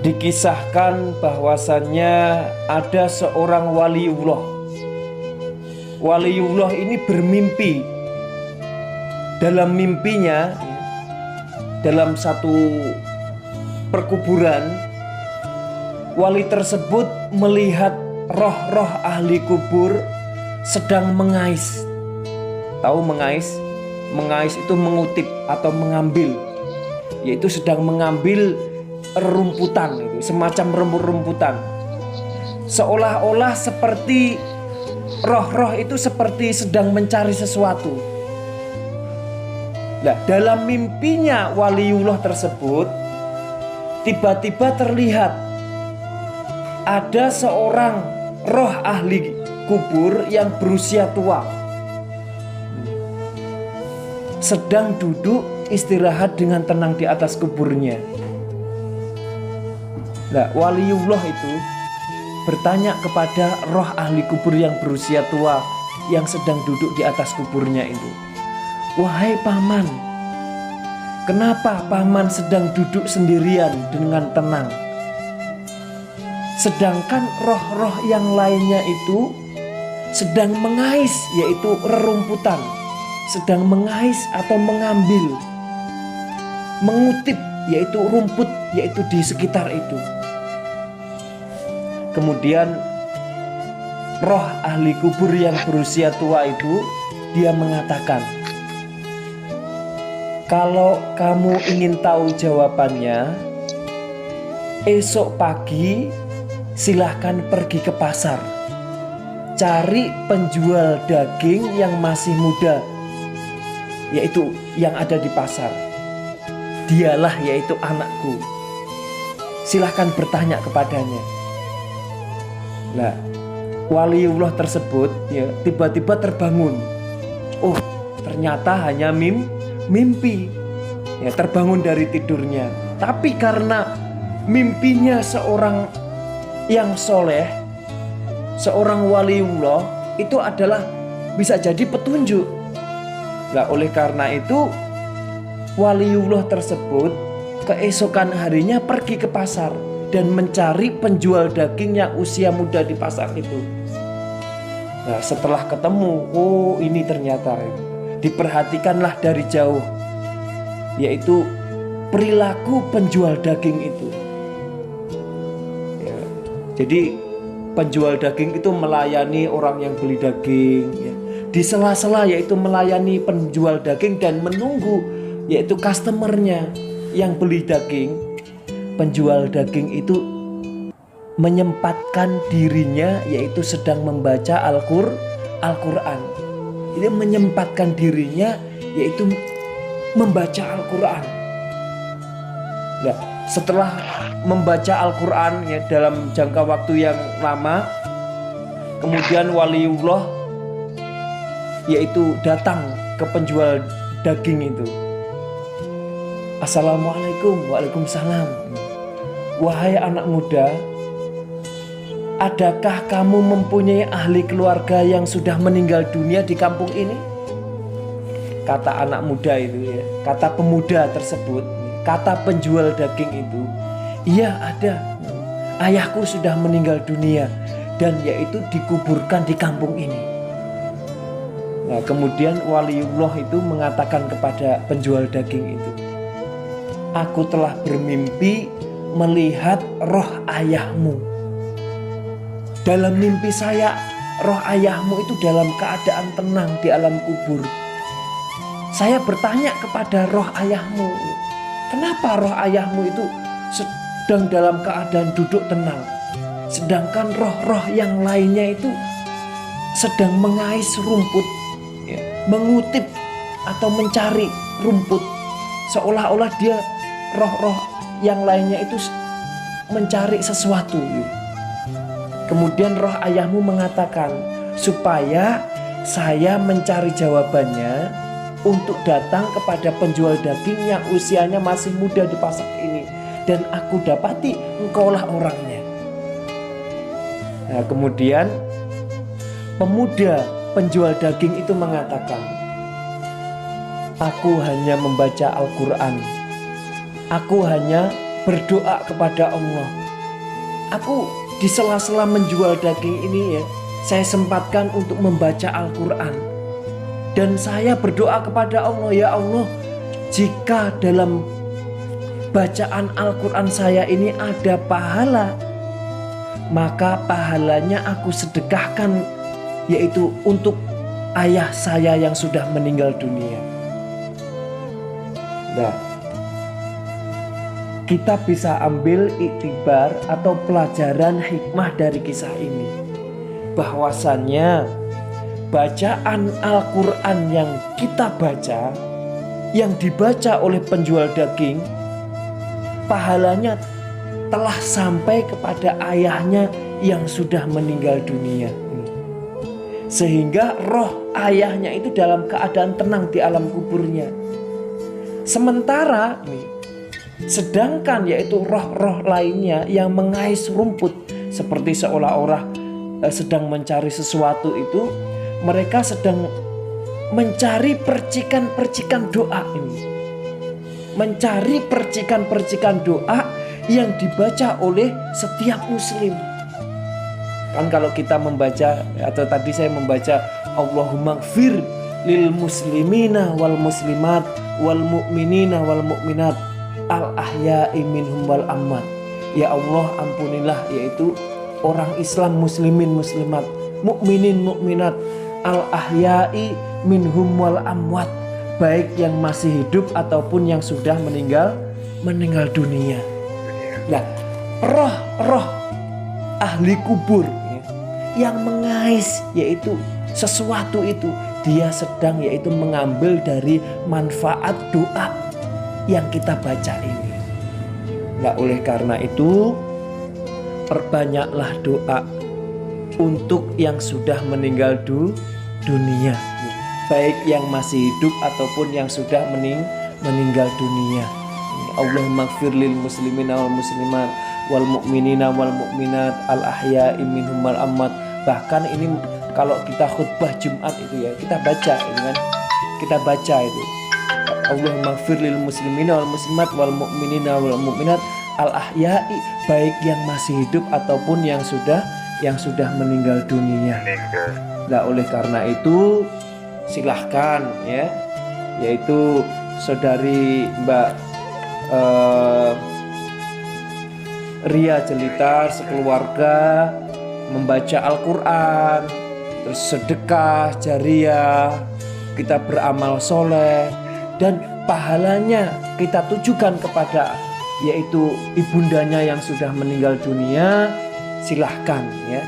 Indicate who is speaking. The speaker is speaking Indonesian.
Speaker 1: Dikisahkan bahwasannya ada seorang waliullah. Waliullah ini bermimpi. Dalam mimpinya, dalam satu perkuburan, wali tersebut melihat roh-roh ahli kubur sedang mengais. Tahu mengais? Mengais itu mengutip atau mengambil, yaitu sedang mengambil rumputan, itu semacam rumputan. Seolah-olah seperti roh-roh itu seperti sedang mencari sesuatu. Nah, dalam mimpinya waliullah tersebut tiba-tiba terlihat ada seorang roh ahli kubur yang berusia tua sedang duduk istirahat dengan tenang di atas kuburnya. Nah, waliullah itu bertanya kepada roh ahli kubur yang berusia tua yang sedang duduk di atas kuburnya itu, "Wahai paman, kenapa paman sedang duduk sendirian dengan tenang? Sedangkan roh-roh yang lainnya itu sedang mengais, yaitu rerumputan, sedang mengais atau mengambil, mengutip, yaitu rumput, yaitu di sekitar itu." Kemudian roh ahli kubur yang berusia tua itu dia mengatakan, "Kalau kamu ingin tahu jawabannya, esok pagi silahkan pergi ke pasar. Cari penjual daging yang masih muda, yaitu yang ada di pasar. Dialah yaitu anakku. Silahkan bertanya kepadanya." Nah, waliullah tersebut ya tiba-tiba terbangun. Oh, ternyata hanya mimpi. Ya, terbangun dari tidurnya. Tapi karena mimpinya seorang yang soleh, seorang waliullah, itu adalah bisa jadi petunjuk. Nah, oleh karena itu waliullah tersebut keesokan harinya pergi ke pasar dan mencari penjual daging yang usia muda di pasar itu. Nah, setelah ketemu, oh ini ternyata diperhatikanlah dari jauh, yaitu perilaku penjual daging itu. Ya, jadi penjual daging itu melayani orang yang beli daging, ya. Di sela-sela yaitu melayani penjual daging dan menunggu yaitu customernya yang beli daging. Penjual daging itu menyempatkan dirinya yaitu sedang membaca Al-Quran. Ini menyempatkan dirinya yaitu membaca Al-Quran. Nah, setelah membaca Al-Quran ya dalam jangka waktu yang lama, kemudian waliullah yaitu datang ke penjual daging itu. "Assalamualaikum." "Waalaikumsalam." "Wahai anak muda, adakah kamu mempunyai ahli keluarga yang sudah meninggal dunia di kampung ini?" Kata anak muda itu ya, kata pemuda tersebut, kata penjual daging itu, "Iya ada, ayahku sudah meninggal dunia dan yaitu dikuburkan di kampung ini." Nah, kemudian waliullah itu mengatakan kepada penjual daging itu, "Aku telah bermimpi melihat roh ayahmu. Dalam mimpi saya, roh ayahmu itu dalam keadaan tenang di alam kubur. Saya bertanya kepada roh ayahmu, kenapa roh ayahmu itu sedang dalam keadaan duduk tenang, sedangkan roh-roh yang lainnya itu sedang mengais rumput, ya, mengutip atau mencari rumput, seolah-olah dia roh-roh yang lainnya itu mencari sesuatu." Kemudian roh ayahmu mengatakan, "Supaya saya mencari jawabannya untuk datang kepada penjual daging yang usianya masih muda di pasar ini, dan aku dapati engkaulah orangnya." Nah, kemudian pemuda penjual daging itu mengatakan, "Aku hanya membaca Al-Quran. Aku hanya berdoa kepada Allah. Aku di sela-sela menjual daging ini ya, saya sempatkan untuk membaca Al-Quran. Dan saya berdoa kepada Allah, ya Allah, jika dalam bacaan Al-Quran saya ini ada pahala, maka pahalanya aku sedekahkan, yaitu untuk ayah saya yang sudah meninggal dunia. Nah, kita bisa ambil iktibar atau pelajaran hikmah dari kisah ini, bahwasannya bacaan Al-Quran yang kita baca, yang dibaca oleh penjual daging, pahalanya telah sampai kepada ayahnya yang sudah meninggal dunia. Sehingga roh ayahnya itu dalam keadaan tenang di alam kuburnya. Sementara sedangkan yaitu roh-roh lainnya yang mengais rumput, seperti seolah-olah sedang mencari sesuatu itu, mereka sedang mencari percikan-percikan doa ini. Mencari percikan-percikan doa yang dibaca oleh setiap muslim. Kan kalau kita membaca, atau tadi saya membaca, Allahumma gfir lil muslimina wal muslimat wal mu'minina wal mu'minat al ahya'i minhum wal amwat. Ya Allah, ampunilah, yaitu orang Islam, muslimin muslimat, mukminin mukminat, al ahya'i minhum wal amwat, baik yang masih hidup ataupun yang sudah meninggal dunia. Nah, roh-roh ahli kubur yang mengais yaitu sesuatu itu, dia sedang yaitu mengambil dari manfaat doa yang kita baca ini. Nah, oleh karena itu perbanyaklah doa untuk yang sudah meninggal dunia, baik yang masih hidup ataupun yang sudah meninggal dunia. Allahumma gfir lil muslimina wal muslimat wal mu'minina wal mu'minat al ahya'i minhum wal amwat. Bahkan ini kalau kita khutbah Jumat itu ya, kita baca ini kan, kita baca itu Allahumma gfir lil muslimina wal muslimat wal mu'minina wal mu'minat al ahya'i, baik yang masih hidup ataupun yang sudah meninggal dunia. Nah, oleh karena itu silahkan ya, yaitu saudari Mbak Ria Jelita sekeluarga membaca Al-Quran, terus sedekah jariah, kita beramal soleh, dan pahalanya kita tujukan kepada yaitu ibundanya yang sudah meninggal dunia. Silahkan ya.